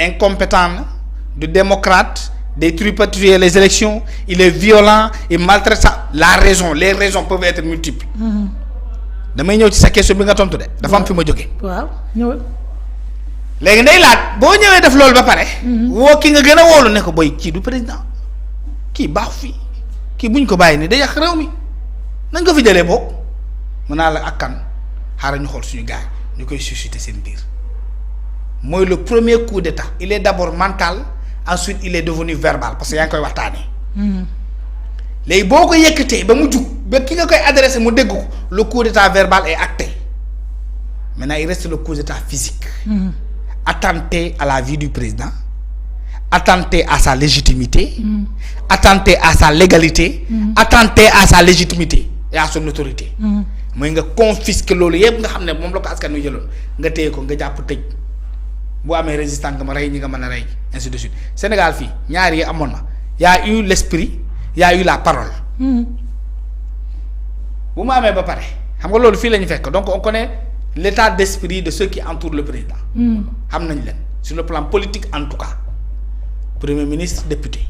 incompétent, du démocrate, des tripatouiller les élections, il est violent, il maltraite ça. Les raisons peuvent être multiples. damay ñëw ci sa question bi nga tontu de. dafa am fi ma jógee. waaw ñëwal. léegi ndey laat boo ñëwee def loolu ba pare. woo ki nga gën a wóolu ne ko boy kii du président kii baaxu fii kii buñ ko bàyyi nii day yàq réew mi nañ ko fi jëlee boog mën naa la ak kan xaaral ñu xool suñu gars ñu koy susciter seen biir mooy le premier coup d'état il est d'abord mental ensuite il est devenu verbal parce que yaa ngi koy waxtaanee. léegi boo ko yëkkatee ba mu jug ba ki nga koy adressé mu dégg ko le coup d'état verbal est acté maintenant il reste le coup d'état physique. Attenter à la vie du président, attenter à sa légitimité, attenter à sa légalité, attenter à sa légitimité et à son autorité. mooy nga confisquer loolu yëpp nga xam ne moom la ko askan wi jëloon nga téye ko nga jàpp tëj bu amee résistant nga ma rey ñi nga mën a rey ainsi de suite Sénégal fii ñaar yi amoon na y a eu l'esprit y a eu la parole. bu mu amee ba pare xam nga loolu fii la ñu fekk donc on connaît l'état d'esprit de ceux qui entourent le président. xam nañ leen sur le plan politique en tout cas premier ministre député.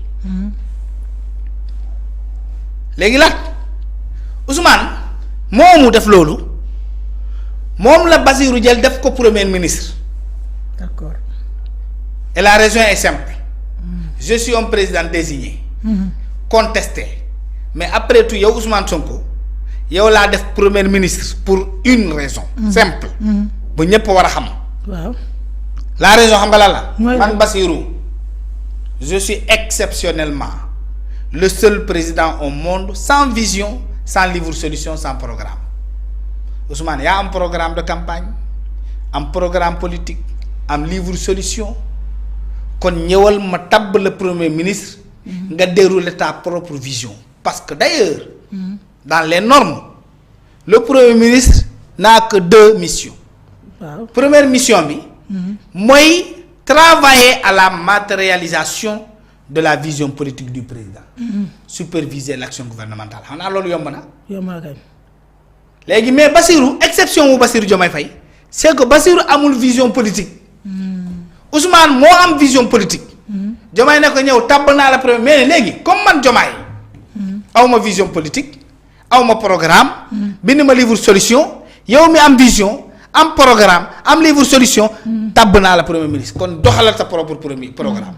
léegi la Ousmane moomu def loolu moom la Bassirou jël def ko premier ministre. d'accord. et la raison est simple. je suis un président désigné. contesté mais après tout yow Ousmane Sonko yow laa def premier ministre pour une raison. simple. bu ñëpp war a xam. waaw. la raison xam nga lan la. mooy man Bassirou je suis exceptionnellement le seul président au monde sans vision sans livre solution sans programme Ousmane yaa am programme de campagne am programme politique am livre solution kon ñëwal ma tabb le premier ministre. nga dérouler ta propre vision parce que d'ailleurs dans les normes le premier ministre n'a que 2 missions. waaw. Première mission bi. mooy travailler à la matérialisation de la vision politique du président. Superviser l'action gouvernementale xam naa loolu yomb na. yomb na kay. léegi mais Bassirou exception wu Bassirou Diomaye Faye c'est que Bassirou amul vision politique. Ousmane moo am vision politique. Diomaye ne ko ñëw tàbb naa la premier mais léegi comme man Diomaye. aw ma vision politique aw ma programme. bind ma livre solution yow mi am vision. am programme am livre solution. tabb naa la premier ministre kon doxalal sa propre premier programme.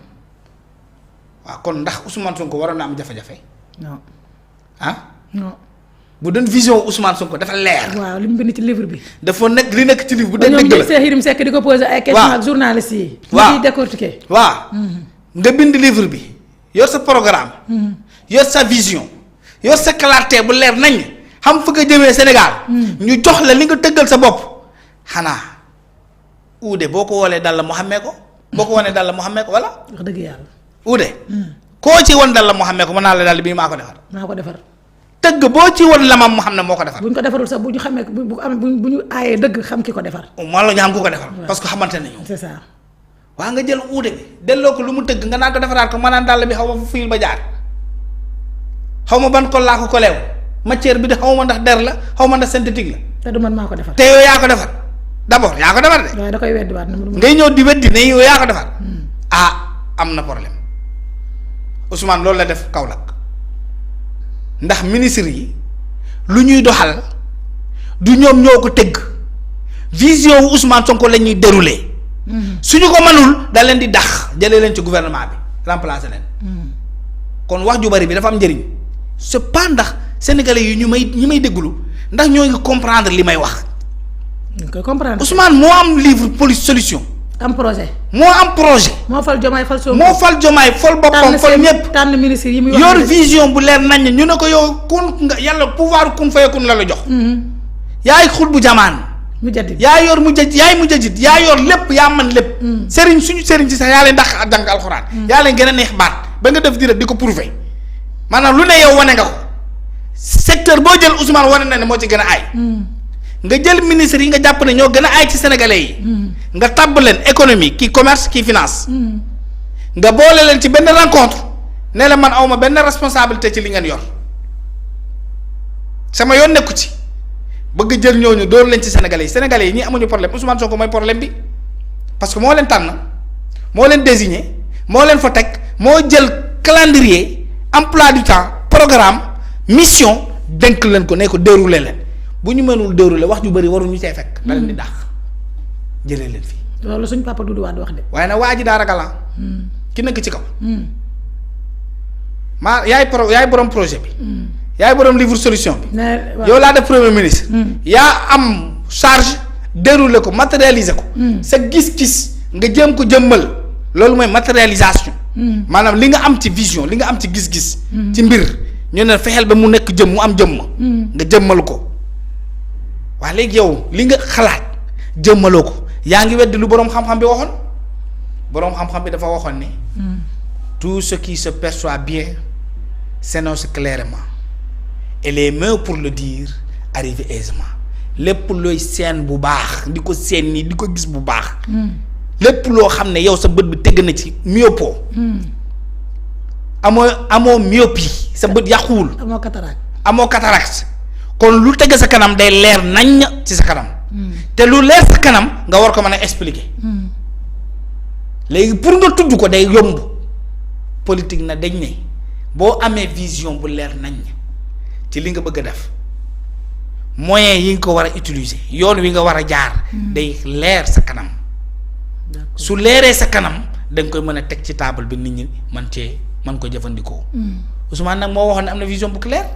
waaw kon ndax Ousmane Sonko waroon na am jafe-jafe. non. ah. non. bu doon vision Ousmane Sonko dafa leer. waaw li mu bind ci livre bi. dafa nekk li nekk ci livre bu dee ñoom dëgg la Cheikh Yérim Seck di ko poser ay questions ak journalistes yi. waaw ñu ciy décortiquer. waaw. nga bind livre bi yor sa programme. yor sa vision yor sa clarté bu leer nañ xam fa nga jëmee Sénégal. ñu jox la li nga tëggal sa bopp xanaa uude boo ko woolee dal la mu xàmmee ko. boo ko wanee dal la mu xàmmee ko wala. wax dëgg yàlla. uude. koo ci won dal la mu xàmmee ko mën naa la dal bii maa ko defar. maa ko defar. tëgg boo ci won lamam mu xam ne moo ko defar. bu ñu ko defarul sax bu ñu xamee bu am bu ñu aayee dëgg xam ki ko defar. moo la ñu xam ku ko defar. parce que xamante nañu. c'est ça. waa nga jël uude bi delloo ko lu mu tëgg nga naan ko defaraat ko ma naan dàll bi xaw ma fu fuyul ba jaar xaw ma ban kol laa ko koleew matière bi de xaw ma ndax der la xaw ma ndax synthétique la. te du man maa ko defar. te yow yaa ko defar d'abord yaa ko defar de. waaye da koy weddiwaat na ngay ñëw di weddi ne yow yaa ko defar. ah am na problème Ousmane loolu la def Kaolack ndax ministre yi lu ñuy doxal du ñoom ñoo ko tëgg vision wu Ousmane Sonko la ñuy dérouler. suñu ko mënul da leen di dax jëlee leen ci gouvernement bi remplacer leen. kon wax ju bari bi dafa am njëriñ c'est pas ndax sénégalais yi ñi may déglu ndax ñoo ngi comprendre li may wax. ñu koy comprendre. Ousmane moo am livre police solution. am projet. moo am projet. moo fal Diomaye fal Sonko. moo fal Diomaye fal boppam fal ñëpp. tànn ministre yi muy yor vision bu leer nañ ñu ne ko yow kun nga yàlla pouvoir kun fayakun la jox. yaay xul bu jamaan. mu jaddi yaa yor mu jaj yaay mu jajit yaa yor lépp yaa man lépp. sëriñ suñu sëriñ ci sax yaa leen ndax jàng alxuraan. yaa leen gën a neex baat ba nga def di ko prouver maanaam lu ne yow wane nga ko secteur boo jël Ousmane wane na ne moo ci gën a aay. nga jël ministre yi nga jàpp ne ñoo gën a aay ci sénégalais yi. nga tabb leen économie kii commerce kii finance. nga boole leen ci benn rencontre ne la man awma benn responsabilité ci li ngeen yor sama yoon nekku ci. bëgg jël ñooñu dóor leen ci sénégalais yi ñi amuñu problème Ousmane Sonko mooy problème bi parce que moo leen tànn moo leen désigné moo leen fa teg moo jël calendrier emploi du temps programme mission dénk leen ko ne ko déroulé leen bu ñu mënul déroulé wax ju bëri waruñu cay fekk. da leen di dàq jëlee leen fii. loolu suñ papa Doudou Wade wax de. waaye nag waa ji daa ragalan ki nekk ci kaw. yaay borom projet bi. yaay borom livre solution bi. yow laa def premier ministre. yaa am charge dérouler ko matérialiser ko. sa gis-gis nga jëm ko jëmmal loolu mooy matérialisation. maanaam li nga am ci vision li nga am ci gis-gis. ci mbir ñu ne fexeel ba mu nekk jëm mu am jëmm. nga jëmmal ko waaye léegi yow li nga xalaat jëmmaloo ko yaa ngi weddi lu boroom xam-xam bi waxoon boroom xam-xam bi dafa waxoon ne. tout ce qui se perçoit bien s'énonce clairement et les mots pour le dire arrivent aisément lépp looy seen bu baax di ko seen nii di ko gis bu baax. lépp loo xam ne yow sa bët bi tegg na ci myopie. amoo myopie sa bët yàquwul. amoo cataracte kon lu tege sa kanam day leer naññ ci sa kanam. te lu leer sa kanam nga war ko mën a expliquer. léegi pour nga tudd ko day yomb politique na dañ ne boo amee vision bu leer nañ ci li nga bëgg a def moyens yi nga ko war a utiliser yoon wi nga war a jaar day leer sa kanam su leeree sa kanam da nga koy mën a teg ci table bi nit ñi man ko jëfandikoo. Ousmane nag moo waxoon ne am na vision bu claire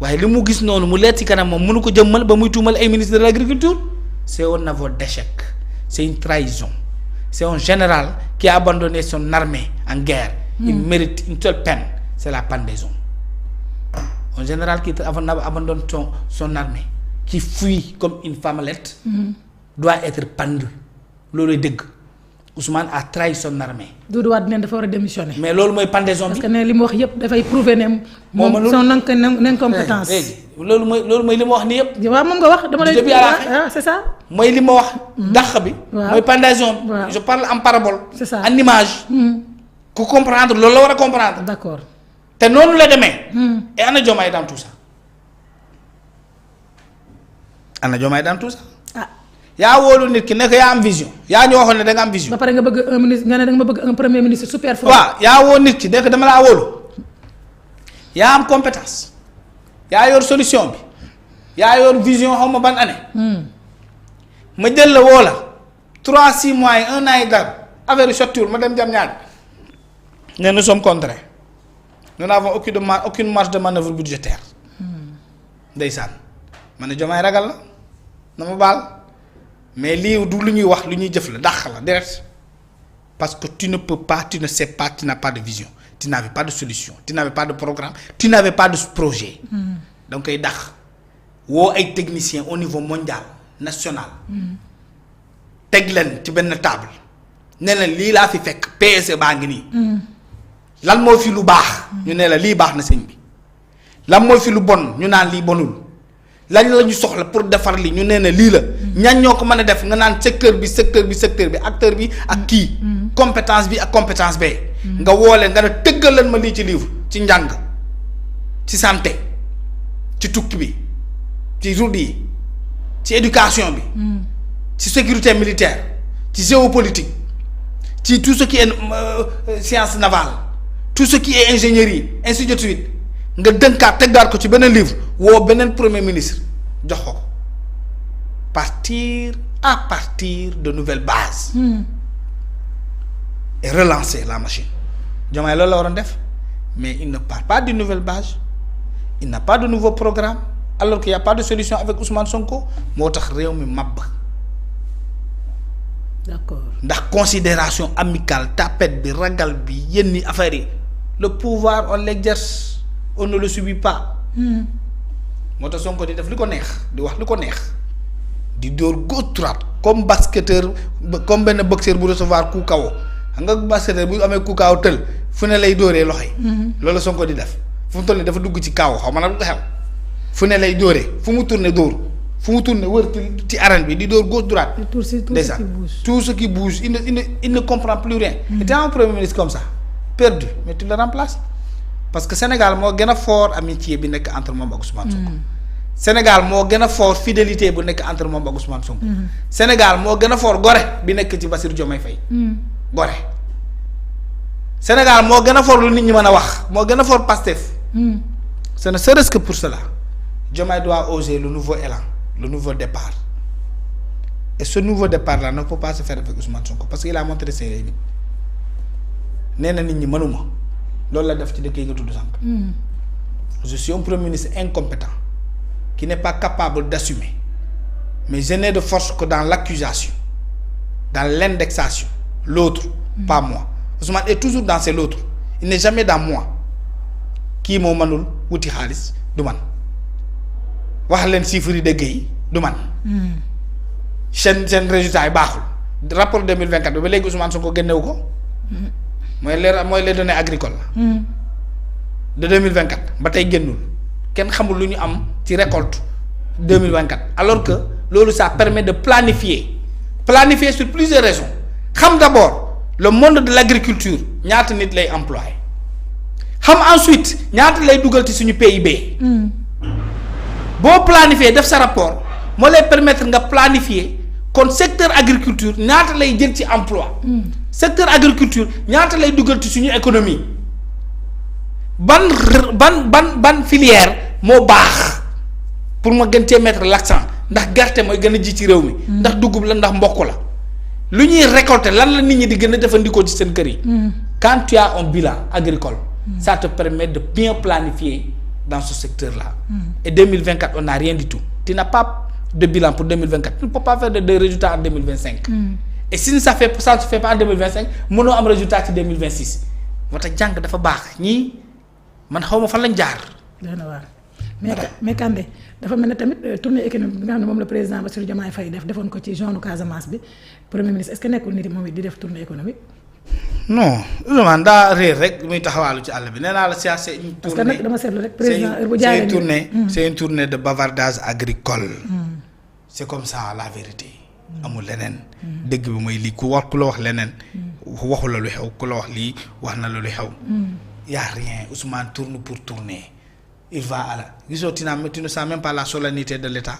waaye li mu gis noonu mu leer ci kanam moom mënu ko jëmmal ba muy tuumal ay ministre de l'agriculture c'est un aveu d'échec c'est une trahison. C'est un général qui a abandonné son armée en guerre. Il mérite une seule peine, c'est la pendaison. Un général qui abandonne son armée, qui fuit comme une femmelette, doit être pendu. Loolu dëgg Ousmane a trahi son armée. Doudou Wade dafa war a démissionner. mais loolu mooy pendaison bi. parce que ne li mu wax yëpp dafay prouver ne. moom son incompétence. loolu mooy li ma wax nii yëpp. waaw moom nga wax dama lay. depuis à la fin c'est ça. mooy li ma wax. dàq bi. mooy pendaison bi. je parle en parabole. c'est ça en image. ku comprendre loolu la war a comprendre. d'accord te noonu la demee. et ana Diomaye dans tout ça. ana Diomaye dans tout ça. yaa wóolu nit ki nekk yaa am vision yaa ñu waxoon ne da nga am vision. ba pare nga bëgg un ministre nga ne da nga ma bëgg un premier ministre super fort. waaw yaa woo nit ki nekk dama laa wóolu yaa am compétence yaa yor solution bi yaa yor vision xaw ma ban année. ma jël la woo la 3-6 mois yi 1 an yi dara affaire yu sottiwul ma dem jam ñaar ne nous sommes contraints nous n'avons aucune marge de manœuvre budgétaire. ndeysaan ma ne Diomaye ragal la na ma baal. mais lii du lu ñuy wax lu ñuy jëf la dàq la direct parce que tu ne peux pas tu ne sais pas tu n'as pas de vision tu n'avais pas de solution tu n'avais pas de programme tu n'avais pas de projet. donc koy dàq woo ay techniciens au niveau mondial national. teg leen ci benn table ne leen lii laa fi fekk PSE baa ngi nii. lan moo fi lu baax. ñu ne la lii baax na sëñ bi lan moo fi lu bon ñu naan lii bonul. lañ la ñu soxla pour defar li ñu nee na lii la ñan ñoo ko mën a def nga naan secteur bi acteur bi ak kii compétence bi ak compétence bee nga woo leen nga ne tëggal leen ma lii ci livre ci njàng ci santé ci tukki bi ci route yi ci éducation bi ci sécurité militaire ci géopolitique ci tout ce qui est science navale tout ce qui est ingénierie ainsi de suite nga dënkaat teggaat ko ci beneen livre woo beneen premier ministre jox ko partir de nouvelles bases. Et relancer la machine. Diomaye loolu la waroon def mais il ne part pas d'une nouvelle base il n'a pas de nouveau programme alors qu'il y a pas de solution avec Ousmane Sonko moo tax réew mi màbb. d'accord ndax considération amicale tapette bi ragal bi yenni affaire yi le pouvoir on l'exerce on ne le subit pas. moo tax Sonko di def li ko neex di wax li ko neex di dóor gauche droite comme basketteur comme benn boxeur bu recevoir coup KO xam nga basketteur bu amee coup KO tël fu ne lay dóoree loxo yi. loolu la Sonko di def fu mu toll nii dafa dugg ci KO xaw ma nag lu xew fu ne lay dóoree fu mu tourné dóor fu mu tourné wër ci arène bi di dóor gauche droite. tout ce qui bouge il ne comprend plus rien. et t'as un premier ministre comme ça perdu mais tu le remplaces. parce que Sénégal moo gën a fort amitié bi nekk entre moom ak Ousmane Sonko. Sénégal moo gën a fort fidélité bu nekk entre moom ak Ousmane Sonko. Sénégal moo gën a fort gore bi nekk ci Bassirou Diomaye Faye. Gorée Sénégal moo gën a fort lu nit ñi mën a wax moo gën a fort Pastef. Ce ne serait-ce que pour cela Diomaye doit oser le nouveau élan le nouveau départ et ce nouveau départ là ne peut pas se faire avec Ousmane Sonko parce qu'il a montré ses limites nee na nit ñi mënuma loolu la def ci dëkk yi nga tudd sànq. Je suis un premier ministre incompétent qui n'est pas capable d'assumer mais je n'ai de force que dans l'accusation dans l'indexation l'autre pas moi Ousmane est toujours dans c'est l'autre il n'est jamais dans moi kii moo mënul wuti xaalis du man wax leen chiffres yi dëgg yi du man seen résultats yi baaxul rapport 2024 bi ba léegi Ousmane Sonko génnewu ko mooy les données agricoles la de 2024 ba tey génnul kenn xamul lu ñu am ci récolte 2024 alors que loolu ça permet de planifier sur plusieurs raisons xam d'abord le monde de l'agriculture ñaata nit lay employé xam ensuite ñaata lay dugal ci suñu PIB. boo planifier def sa rapport moo lay permettre nga planifier kon secteur agriculture ñaata lay jël ci emploi secteur agriculture ñaata lay dugal ci suñu économie ban filière moo baax pour ma gën cee mettre l'accent ndax gerte mooy gën a ji ci réew mi ndax dugub la ndax mboq la lu ñuy récolter lan la nit ñi di gën a jëfandikoo ci seen kër yi quand tu as un bilan agricole ça te permet de bien planifier dans ce secteur-là et 2024 on n'a rien du tout tu n'as pas de bilan pour 2024 tu ne peux pas faire de résultats en 2025 et si ça se fait pas en 2025 mënoo am résultat ci 2026 moo tax jàng dafa baax ñii man xaw ma fan lañ jaar. dana waar mais Kandé dafa mel ne tamit tournée économique bi nga xam ne moom la président Bassirou Diomaye Faye defoon ko ci zone Casamance bi premier ministre est-ce que nekkul nit moom it di def tournée économique. non Ousmane daa réer rek muy taxawaalu ci àll bi nee naa la c'est une tournée parce que nag dama seetlu rek président heure bu jaaree c'est une tournée de bavardage agricole. c'est comme ça la vérité. amul leneen. dëgg bi mooy lii ku la wax leneen. waxu la lu xew ku la wax lii wax na la lu xew. y a rien Ousmane tourne pour tourner il va à la gisoo tu ne sens même pas la solennité de l'État.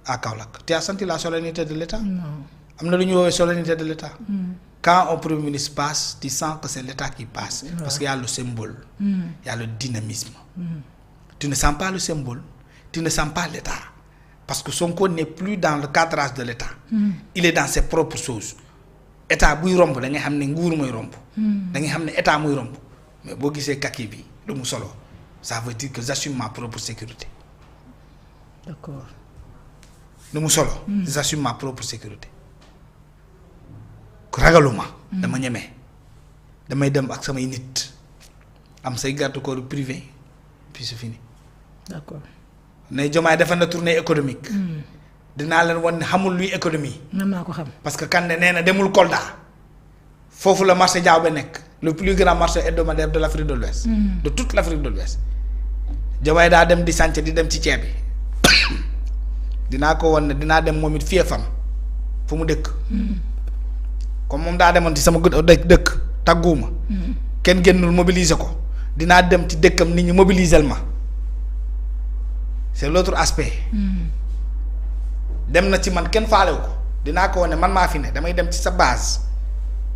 à Kaolack tu as senti la solennité de l'État. non am na lu ñuy woowee solennité de l'État. Quand un premier ministre passe, tu sens que c'est l'État qui passe. Parce qu'il y a le symbole, il y a le dynamisme. Tu ne sens pas le symbole, tu ne sens pas l'État. Parce que Sonko n'est plus dans le cadrage de l'État. Il est dans ses propres choses. État buy romb da nga xam ne nguur mooy romb. da nga xam ne état mooy romb. mais boo gisee kaki bi lu mu solo ça veut dire que j'assume ma propre sécurité. d'accord. lu mu solo. j'assume ma propre sécurité. ragaluma dama ñeme damay dem ak samay nit am say garde corps privé puis c'est fini. d'accord. ne Diomaye defal na tournée économique. dinaa leen wan ne xamul luy économie. mën naa ko xam. parce que Kandé nee na demul Kolda foofu la marché Diaobé nekk le plus grand marché hebdomadaire de l'Afrique de l'Ouest de toute l'Afrique de l'Ouest Diomaye daa dem di sànc di dem ci ceeb bi dinaa ko wan ne dinaa dem moom it fiefam fu mu dëkk. comme moom daa demoon ci sama dëkk tàgguwuma kenn génnul mobiliser ko dinaa dem ci dëkkam nit ñi mobiliser ma c'est l'autre aspect. dem na ci man kenn faalewu ko dinaa ko wane man maa fi ne damay dem ci sa base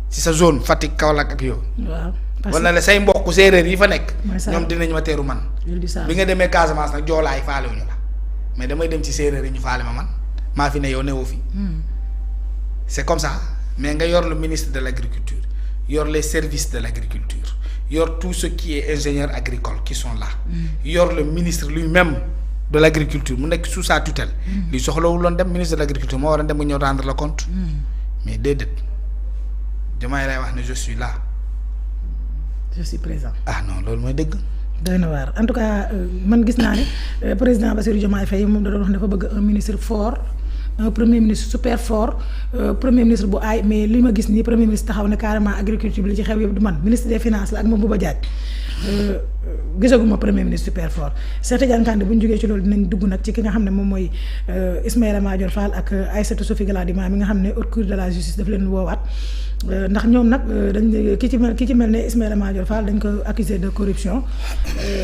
ci sa zone Fatick Kaolack ak yow. waaw wala la say mbokk séeréer yi fa nekk. mooy ñoom dinañ ma teeru man. bi nga demee Casamance nag joolaay faalewuñu la mais damay dem ci séeréer yi ñu faale ma man maa fi ne yow newoo fi. c'est comme ça. mais nga yor le ministre de l'agriculture yor les services de l'agriculture yor tout ce qui est ingénieur agricole qui sont là yor le ministre lui-même de l'agriculture mu nekk sous sa tutelle li soxlawul loon dem ministre de l'agriculture moo war a dem mu ñëw rendre le compte mais déedéet Diomaye lay wax ne je suis là je suis présent. ah non loolu mooy dëgg. doy na waar en tout cas man gis naa ne président Bassirou Diomaye Faye moom da doon wax dafa bëgg un ministre fort. un premier ministre super fort premier ministre bu aay mais li ma gis nii premier ministre taxaw ne carrément agriculture bi li ci xew yëpp du man ministre des finances la ak Mabouba Diagne gisaguma premier ministre super fort Cheikh Tidiane Kandé bu ñu jógee ci loolu dinañ dugg nag ci ki nga xam ne moom mooy Ismaïla Madior Fall ak Aïssatou Sophie Gladima mi nga xam ne haute cour de la justice daf leen woowaat ndax ñoom nag dañ ki ci mel ne Ismaïla Madior Fall dañ ko accusé de corruption